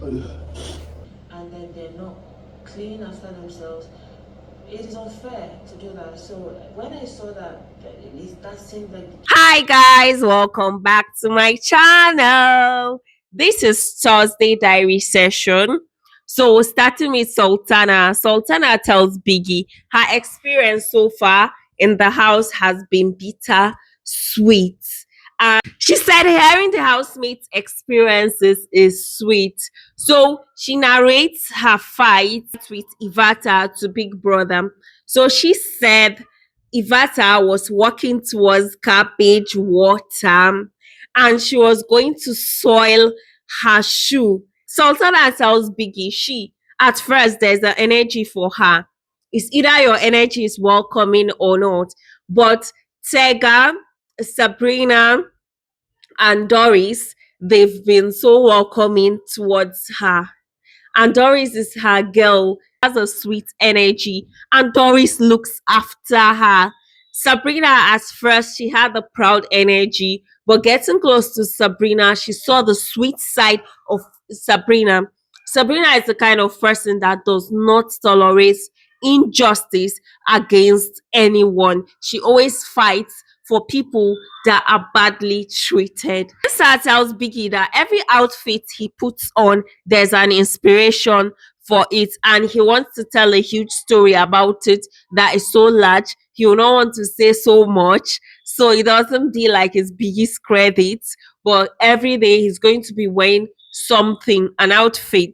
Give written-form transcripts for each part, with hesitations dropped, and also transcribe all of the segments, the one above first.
and then they're not clean after themselves. It is unfair to do that. So when I saw that seemed like. Hi guys, welcome back to my channel. This is Thursday diary session. So starting with Sultana. Sultana tells Biggie her experience so far in the house has been bitter, sweet. She said hearing the housemates' experiences is sweet. So she narrates her fight with Ivata to Big Brother. So she said Ivata was walking towards garbage water and she was going to soil her shoe. Sultana tells Biggie she at first there's an energy for her. It's either your energy is welcoming or not. But Tega, Sabrina, and Doris, they've been so welcoming towards her. And Doris is her girl, has a sweet energy, and Doris looks after her. Sabrina, at first, she had the proud energy, but getting close to Sabrina, she saw the sweet side of Sabrina. Sabrina is the kind of person that does not tolerate injustice against anyone. She always fights for people that are badly treated. Mensa tells Biggie that every outfit he puts on, there's an inspiration for it, and he wants to tell a huge story about it that is so large. He will not want to say so much, so it doesn't be like it's Biggie's credit. But every day he's going to be wearing something, an outfit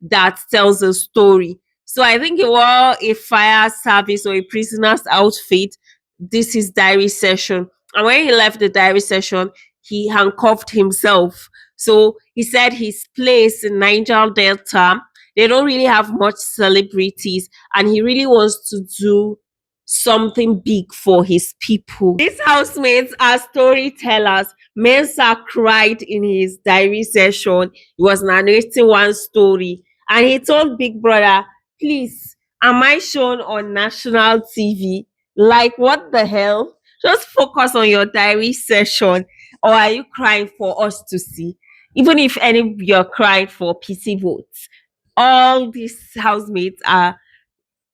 that tells a story. So I think he wore a fire service or a prisoner's outfit. This is diary session. And when he left the diary session, he handcuffed himself. So he said his place in Niger Delta, they don't really have much celebrities, and he really wants to do something big for his people. These housemates are storytellers. Mensa cried in his diary session. He was narrating one story, and he told Big Brother, please, am I shown on national TV? Like, what the hell? Just focus on your diary session, or are you crying for us to see? Even if any you're crying for PC votes, all these housemates are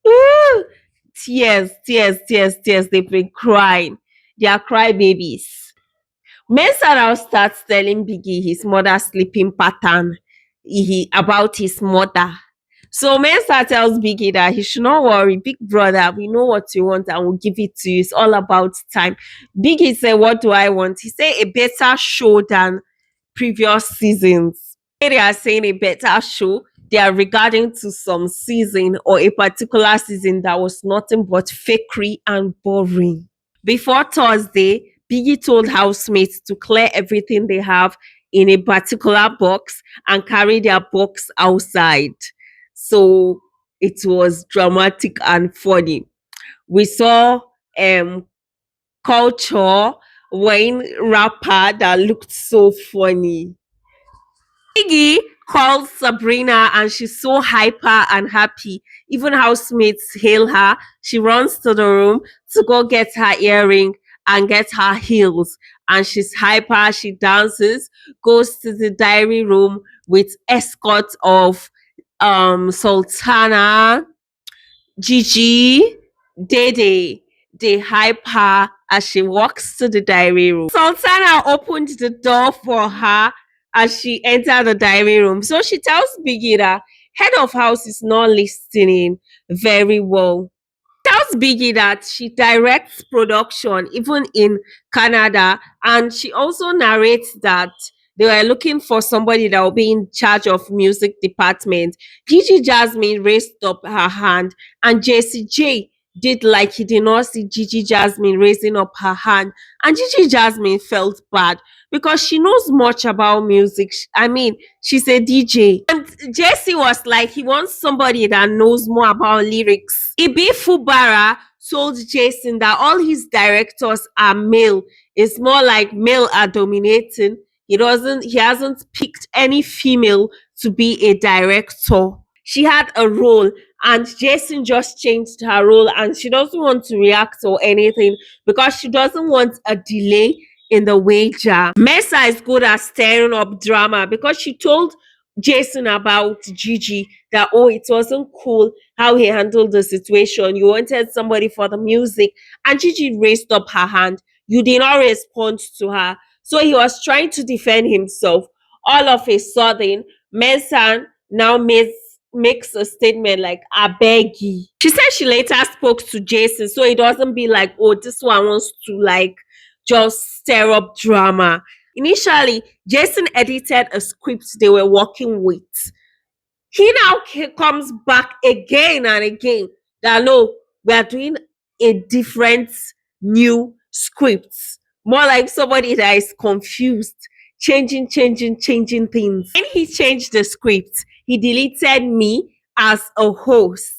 ooh, tears, tears, tears, tears. They've been crying. They are crybabies. Mensa now starts telling Biggie his mother's sleeping pattern about his mother. So Mensa tells Biggie that he should not worry. Big brother, we know what you want and we'll give it to you. It's all about time. Biggie said, what do I want? He said a better show than previous seasons. They are saying a better show. They are regarding to some season or a particular season that was nothing but fakery and boring. Before Thursday, Biggie told housemates to clear everything they have in a particular box and carry their box outside. So it was dramatic and funny. We saw culture wearing rapper that looked so funny. Iggy calls Sabrina and she's so hyper and happy. Even housemates hail her. She runs to the room to go get her earring and get her heels. And she's hyper, she dances, goes to the diary room with escort of Sultana, Gigi, Dede. They hype her as she walks to the diary room. Sultana opened the door for her as she entered the diary room. So she tells Biggie that head of house is not listening very well. Tells Biggie that she directs production even in Canada, and she also narrates that they were looking for somebody that will be in charge of music department. Gigi Jasmine raised up her hand, and Jesse J did like he did not see Gigi Jasmine raising up her hand, and Gigi Jasmine felt bad because she knows much about music. I mean, she's a DJ. And Jesse was like, he wants somebody that knows more about lyrics. Ibi Fubara told Jason that all his directors are male. It's more like male are dominating. He hasn't picked any female to be a director. She had a role and Jason just changed her role and she doesn't want to react or anything because she doesn't want a delay in the wager. Mesa is good at stirring up drama because she told Jason about Gigi that, oh, it wasn't cool how he handled the situation. You wanted somebody for the music. And Gigi raised up her hand. You did not respond to her. So he was trying to defend himself. All of a sudden, Mensan now makes a statement like, I beg you. She said she later spoke to Jason so it doesn't be like, oh, this one wants to like just stir up drama. Initially, Jason edited a script they were working with. He now comes back again and again that no, we are doing a different new script. More like somebody that is confused, changing things. When he changed the script, he deleted me as a host.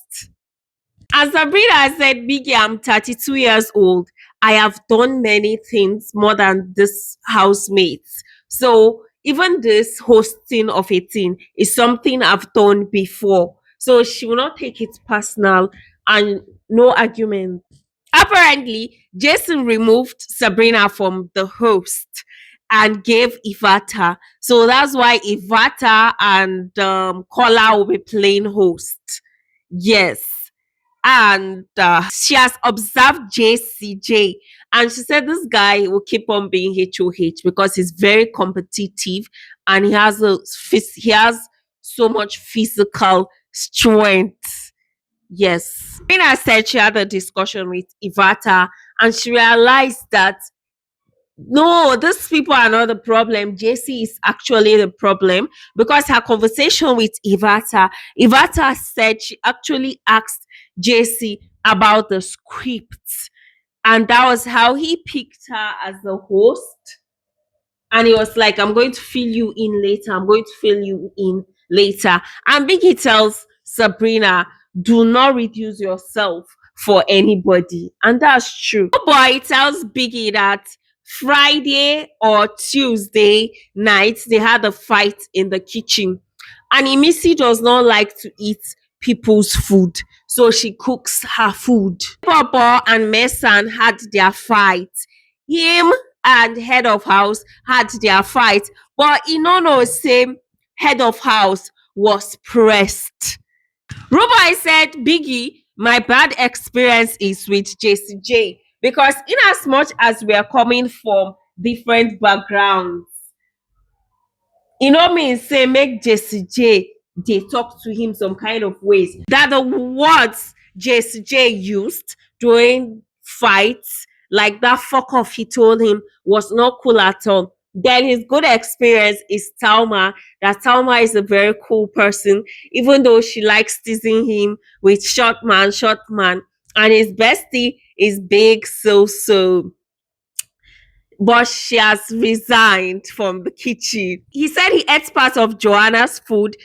As Sabrina said, Biggie, I'm 32 years old. I have done many things more than this housemates. So even this hosting of a thing is something I've done before. So she will not take it personal and no argument. Apparently, Jason removed Sabrina from the host and gave Ivata. So that's why Ivata and Kola will be playing host. Yes, and she has observed JCJ, and she said this guy will keep on being HOH because he's very competitive and he has so much physical strength. Yes. Rina said she had a discussion with Ivata and she realized that no, these people are not the problem. JC is actually the problem because her conversation with Ivata said she actually asked JC about the script, and that was how he picked her as the host. And he was like, I'm going to fill you in later. I'm going to fill you in later. And Biggie tells Sabrina, do not reduce yourself for anybody. And that's true. Boy tells Biggie that Friday or Tuesday night, they had a fight in the kitchen. And Imisi does not like to eat people's food. So she cooks her food. Papa and Mensan had their fight. Him and head of house had their fight, but Inono same head of house was pressed. Rooboy said, Biggie, my bad experience is with JCJ because in as much as we are coming from different backgrounds, means say make JCJ they talk to him some kind of ways. That the words JCJ used during fights, like that fuck off he told him, was not cool at all. Then his good experience is Talma. That Talma is a very cool person, even though she likes teasing him with short man. And his bestie is big so but she has resigned from the kitchen. He said he ate part of Joanna's food,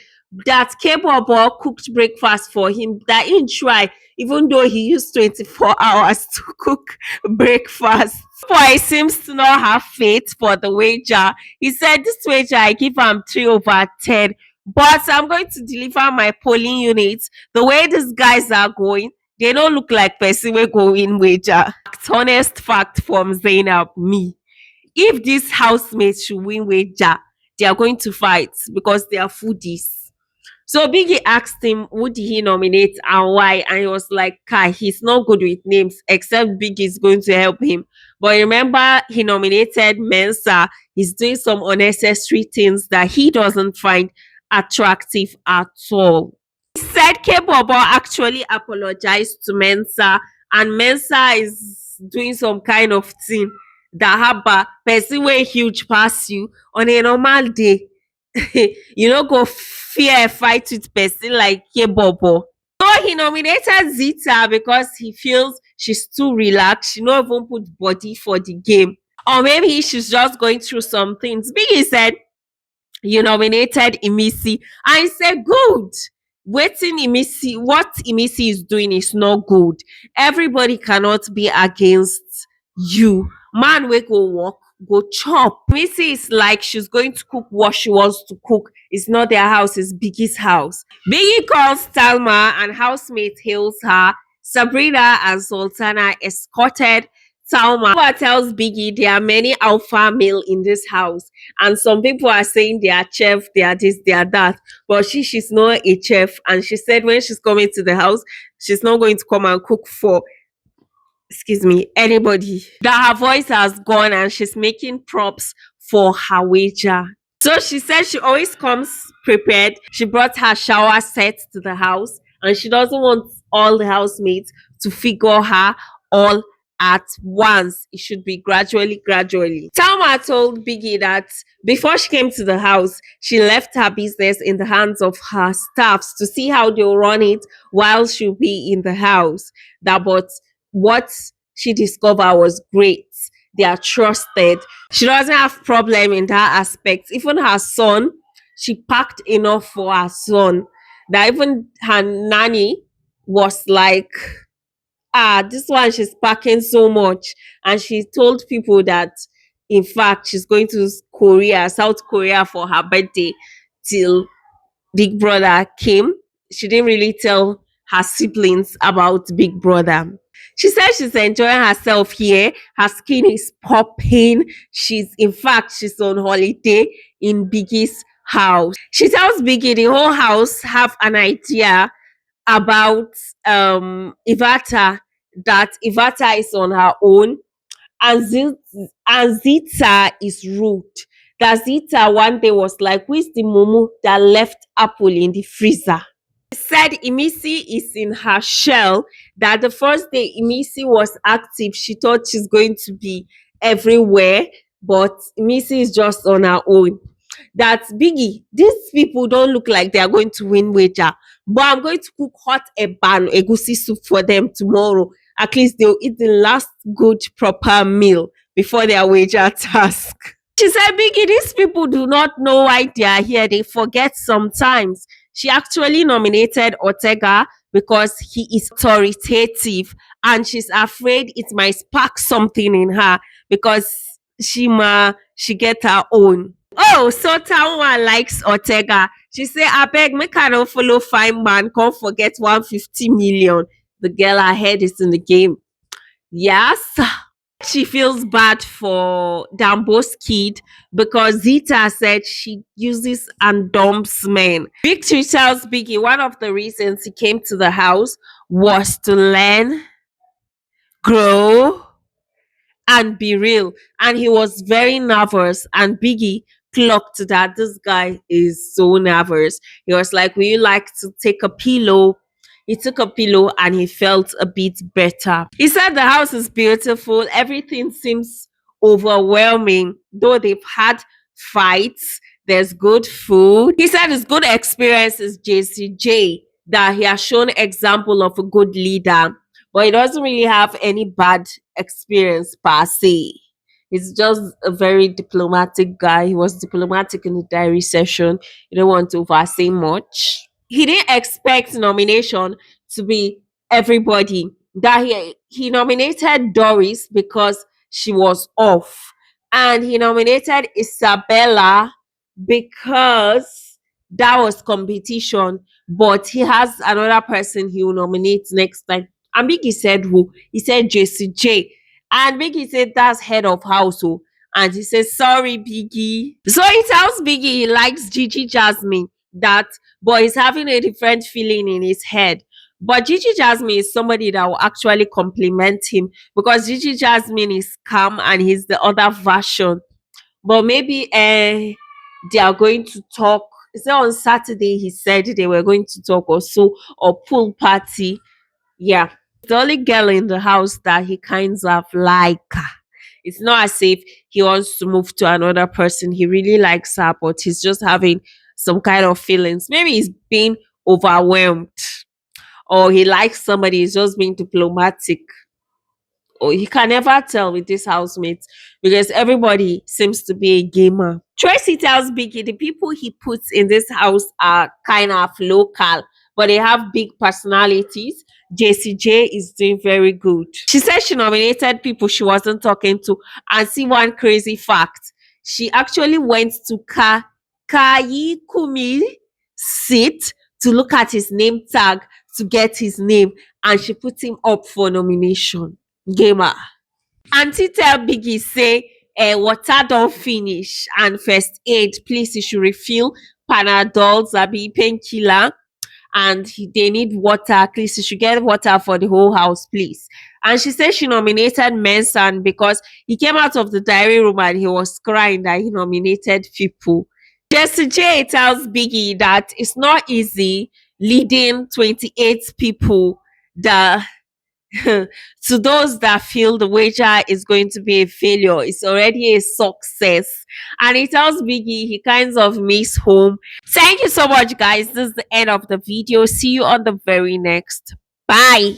that K-Bobo cooked breakfast for him, that he didn't try, even though he used 24 hours to cook breakfast. Boy seems to not have faith for the wager. He said, this wager, I give him 3/10. But I'm going to deliver my polling units. The way these guys are going, they don't look like person will go in wager. Honest fact from Zainab, me. If these housemates should win wager, they are going to fight because they are foodies. So Biggie asked him, who did he nominate and why? And he was like, Kai, he's not good with names, except Biggie is going to help him. But remember, he nominated Mensa. He's doing some unnecessary things that he doesn't find attractive at all. He said K Bobo actually apologized to Mensa, and Mensa is doing some kind of thing that haba person wey huge pass you on a normal day. You no go fear a fight with person like Kebobo. So he nominated Zita because he feels she's too relaxed. She no even put body for the game. Or maybe she's just going through some things. Biggie said, you nominated Imisi. I said, good. Waiting Imisi, what Imisi is doing is not good. Everybody cannot be against you. Man, we go work, go chop. Missy is like she's going to cook what she wants to cook. It's not their house, it's Biggie's house. Biggie calls Talma and housemate hails her. Sabrina and Sultana escorted Talma tells Biggie there are many alpha male in this house, and some people are saying they are chef, they are this, they are that. But she's not a chef, and she said when she's coming to the house, she's not going to come and cook for anybody. That her voice has gone, and she's making props for her wager. So she said she always comes prepared. She brought her shower set to the house, and she doesn't want all the housemates to figure her all at once. It should be gradually, gradually. Talma told Biggie that before she came to the house, she left her business in the hands of her staffs to see how they'll run it while she'll be in the house. That but what she discovered was great. They are trusted. She doesn't have problem in that aspect. Even her son, she packed enough for her son that even her nanny was like, this one she's packing so much. And she told people that in fact she's going to South Korea for her birthday till Big Brother came. She didn't really tell her siblings about Big Brother. She said she's enjoying herself here. Her skin is popping. She's on holiday in Biggie's house. She tells Biggie the whole house have an idea about Ivata, that Ivata is on her own, and Zita is rude. That Zita one day was like, who is the mumu that left apple in the freezer? Said Imisi is in her shell, that the first day Imisi was active, she thought she's going to be everywhere, but Imisi is just on her own. That Biggie, these people don't look like they are going to win wager, but I'm going to cook hot egusi soup for them tomorrow. At least they'll eat the last good proper meal before their wager task. She said, Biggie, these people do not know why they are here. They forget sometimes. She actually nominated Ortega because he is authoritative, and she's afraid it might spark something in her because she get her own. Oh, so Tawa likes Ortega. She say, I beg, make her don't follow fine man. Can't forget 150 million. The girl, her head is in the game. Yes. She feels bad for Dambo's kid because Zita said she uses and dumps men. Victory tells Biggie one of the reasons he came to the house was to learn, grow, and be real. And he was very nervous. And Biggie clocked that this guy is so nervous. He was like, will you like to take a pillow? He took a pillow and he felt a bit better. He said the house is beautiful. Everything seems overwhelming, though they've had fights. There's good food. He said his good experience is JCJ, that he has shown example of a good leader, but he doesn't really have any bad experience per se. He's just a very diplomatic guy. He was diplomatic in the diary session. You don't want to oversay much. He didn't expect nomination to be everybody. That he nominated Doris because she was off. And he nominated Isabella because that was competition. But he has another person he will nominate next time. And Biggie said who? He said JCJ. And Biggie said that's head of household. And he said, sorry, Biggie. So he tells Biggie he likes Gigi Jasmine, that but he's having a different feeling in his head. But Gigi Jasmine is somebody that will actually compliment him because Gigi Jasmine is calm and he's the other version. But maybe they are going to talk. So on Saturday he said they were going to talk or so, or pool party. Yeah. The only girl in the house that he kinds of like. It's not as if he wants to move to another person. He really likes her, but he's just having some kind of feelings. Maybe he's being overwhelmed, or he likes somebody, he's just being diplomatic. Or he can never tell with his housemates because everybody seems to be a gamer. Tracy tells Biggie the people he puts in this house are kind of local, but they have big personalities. JCJ is doing very good. She said she nominated people she wasn't talking to. And see one crazy fact. She actually went to Kumi seat to look at his name tag to get his name, and she put him up for nomination. Gamer. Auntie tell Biggie say water don't finish and first aid, please you should refill Panadols, be painkiller, and they need water. Please you should get water for the whole house, please. And she said she nominated Mensan because he came out of the diary room and he was crying that he nominated people. Jesse J tells Biggie that it's not easy leading 28 people that to those that feel the wager is going to be a failure, it's already a success. And he tells Biggie he kinds of miss home. Thank you so much, guys. This is the end of the video. See you on the very next. Bye.